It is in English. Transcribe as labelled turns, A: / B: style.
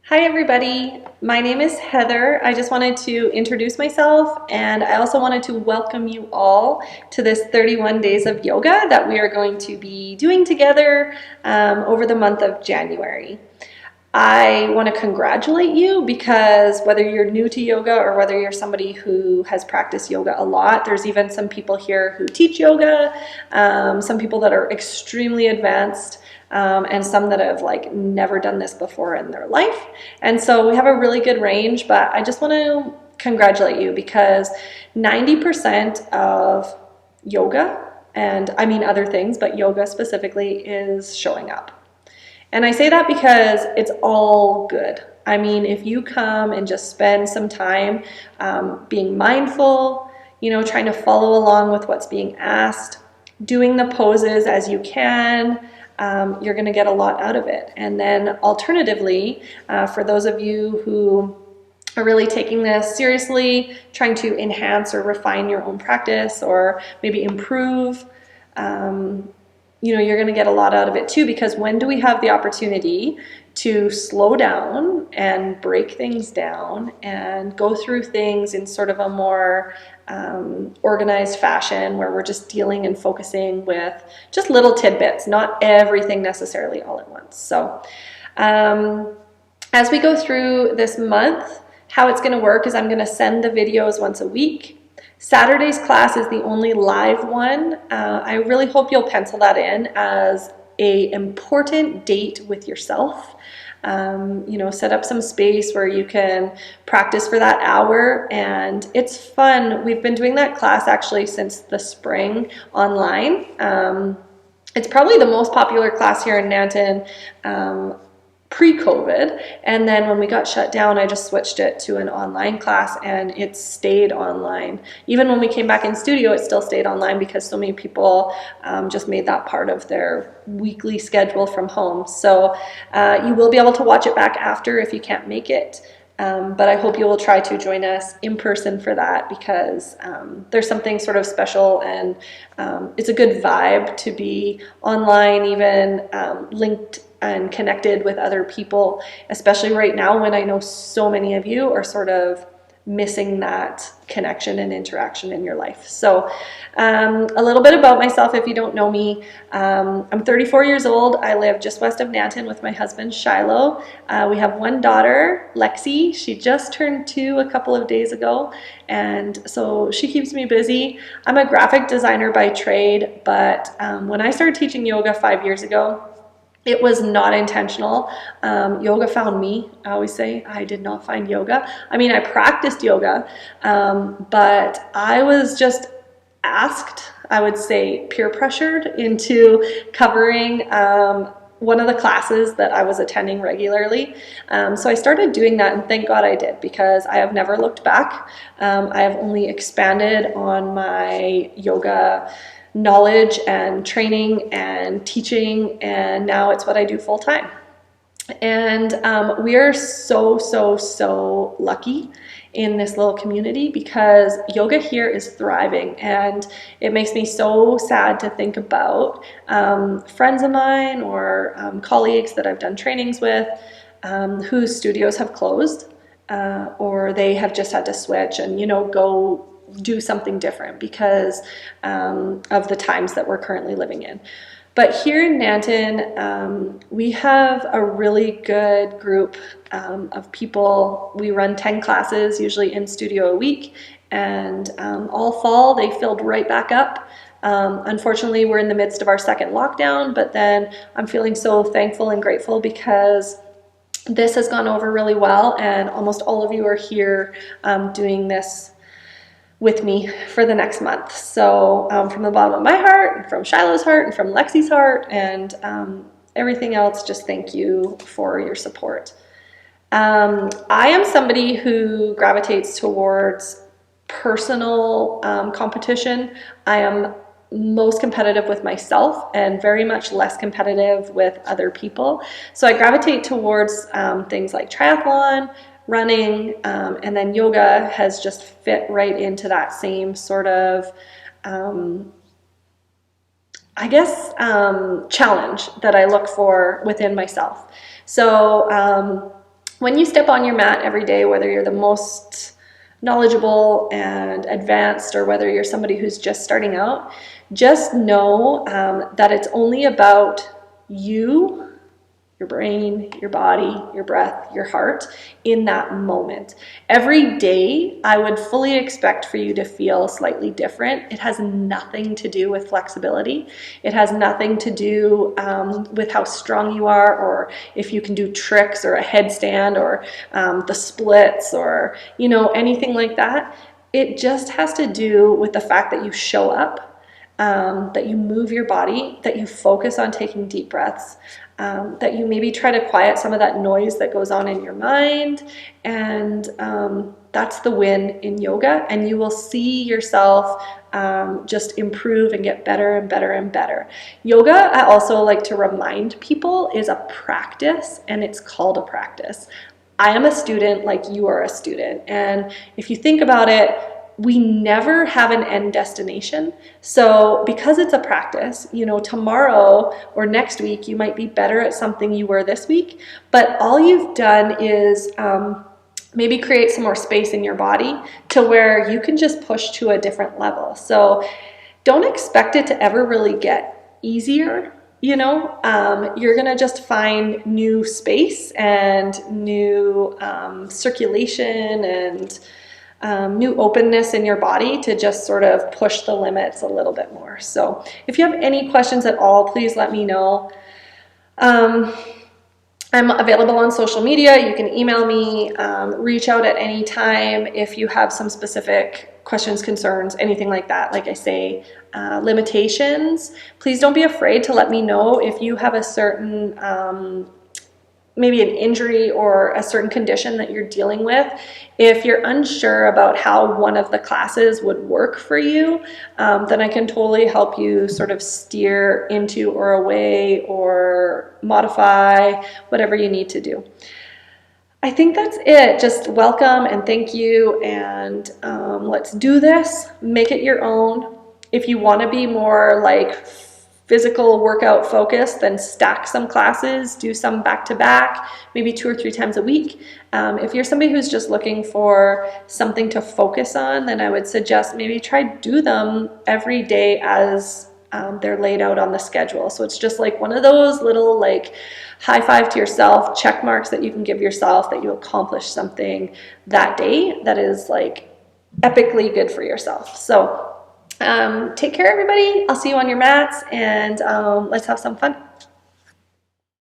A: Hi everybody, my name is Heather. I just wanted to introduce myself and I also wanted to welcome you all to this 31 days of yoga that we are going to be doing together over the month of January. I want to congratulate you because whether you're new to yoga or whether you're somebody who has practiced yoga a lot, there's even some people here who teach yoga, some people that are extremely advanced, and some that have never done this before in their life. And so we have a really good range, but I just want to congratulate you because 90% of yoga, and I mean other things, but yoga specifically, is showing up. And I say that because it's all good. I mean, if you come and just spend some time being mindful, trying to follow along with what's being asked, doing the poses as you can, you're going to get a lot out of it. And then alternatively, for those of you who are really taking this seriously, trying to enhance or refine your own practice or maybe improve, you're going to get a lot out of it too, because when do we have the opportunity to slow down and break things down and go through things in sort of a more organized fashion where we're just dealing and focusing with just little tidbits, not everything necessarily all at once. So as we go through this month, how it's going to work is I'm going to send the videos once a week. Saturday's class is the only live one. I really hope you'll pencil that in as an important date with yourself. Set up some space where you can practice for that hour, and it's fun. We've been doing that class actually since the spring online. It's probably the most popular class here in Nanton pre-COVID, and then when we got shut down, I just switched it to an online class and it stayed online. Even when we came back in studio, it still stayed online because so many people just made that part of their weekly schedule from home. So you will be able to watch it back after if you can't make it. But I hope you will try to join us in person for that because there's something sort of special, and it's a good vibe to be online, even linked and connected with other people, especially right now when I know so many of you are sort of missing that connection and interaction in your life. So a little bit about myself if you don't know me. I'm 34 years old. I live just west of Nanton with my husband Shiloh. We have one daughter, Lexi. She just turned 2 a couple of days ago, and so she keeps me busy. I'm a graphic designer by trade, but when I started teaching yoga 5 years ago, it was not intentional. Yoga found me. I always say I did not find yoga. I mean, I practiced yoga, but I was just asked, I would say peer pressured into covering one of the classes that I was attending regularly. So I started doing that, and thank God I did, because I have never looked back. I have only expanded on my yoga knowledge and training and teaching, and now it's what I do full time. And we are so lucky in this little community because yoga here is thriving, and it makes me so sad to think about friends of mine or colleagues that I've done trainings with whose studios have closed or they have just had to switch and go do something different because of the times that we're currently living in. But here in Nanton, we have a really good group of people. We run 10 classes, usually in studio a week, and all fall they filled right back up. Unfortunately, we're in the midst of our second lockdown, but then I'm feeling so thankful and grateful because this has gone over really well, and almost all of you are here doing this with me for the next month. So from the bottom of my heart, and from Shiloh's heart, and from Lexi's heart, and everything else, just thank you for your support. I am somebody who gravitates towards personal competition. I am most competitive with myself and very much less competitive with other people. So I gravitate towards things like triathlon, running, and then yoga has just fit right into that same sort of challenge that I look for within myself. So when you step on your mat every day, whether you're the most knowledgeable and advanced or whether you're somebody who's just starting out, just know that it's only about you, your brain, your body, your breath, your heart in that moment. Every day, I would fully expect for you to feel slightly different. It has nothing to do with flexibility. It has nothing to do with how strong you are, or if you can do tricks or a headstand or the splits or, you know, anything like that. It just has to do with the fact that you show up, that you move your body, that you focus on taking deep breaths, that you maybe try to quiet some of that noise that goes on in your mind. And that's the win in yoga. And you will see yourself just improve and get better and better and better. Yoga, I also like to remind people, is a practice, and it's called a practice. I am a student like you are a student. And if you think about it, we never have an end destination. So because it's a practice, you know, tomorrow or next week, you might be better at something you were this week, but all you've done is maybe create some more space in your body to where you can just push to a different level. So don't expect it to ever really get easier. You know, you're going to just find new space and new circulation and new openness in your body to just sort of push the limits a little bit more. So if you have any questions at all, please let me know. I'm available on social media. You can email me, reach out at any time if you have some specific questions, concerns, anything like that. Like I say, limitations. Please don't be afraid to let me know if you have a certain maybe an injury or a certain condition that you're dealing with. If you're unsure about how one of the classes would work for you, then I can totally help you sort of steer into or away or modify whatever you need to do. I think that's it. Just welcome and thank you, and let's do this. Make it your own. If you want to be more like physical workout focused, then stack some classes, do some back to back, maybe 2 or 3 times a week. If you're somebody who's just looking for something to focus on, then I would suggest maybe try do them every day as they're laid out on the schedule. So it's just like one of those little like high five to yourself, check marks that you can give yourself that you accomplished something that day that is like epically good for yourself. So take care, everybody. I'll see you on your mats, and let's have some fun.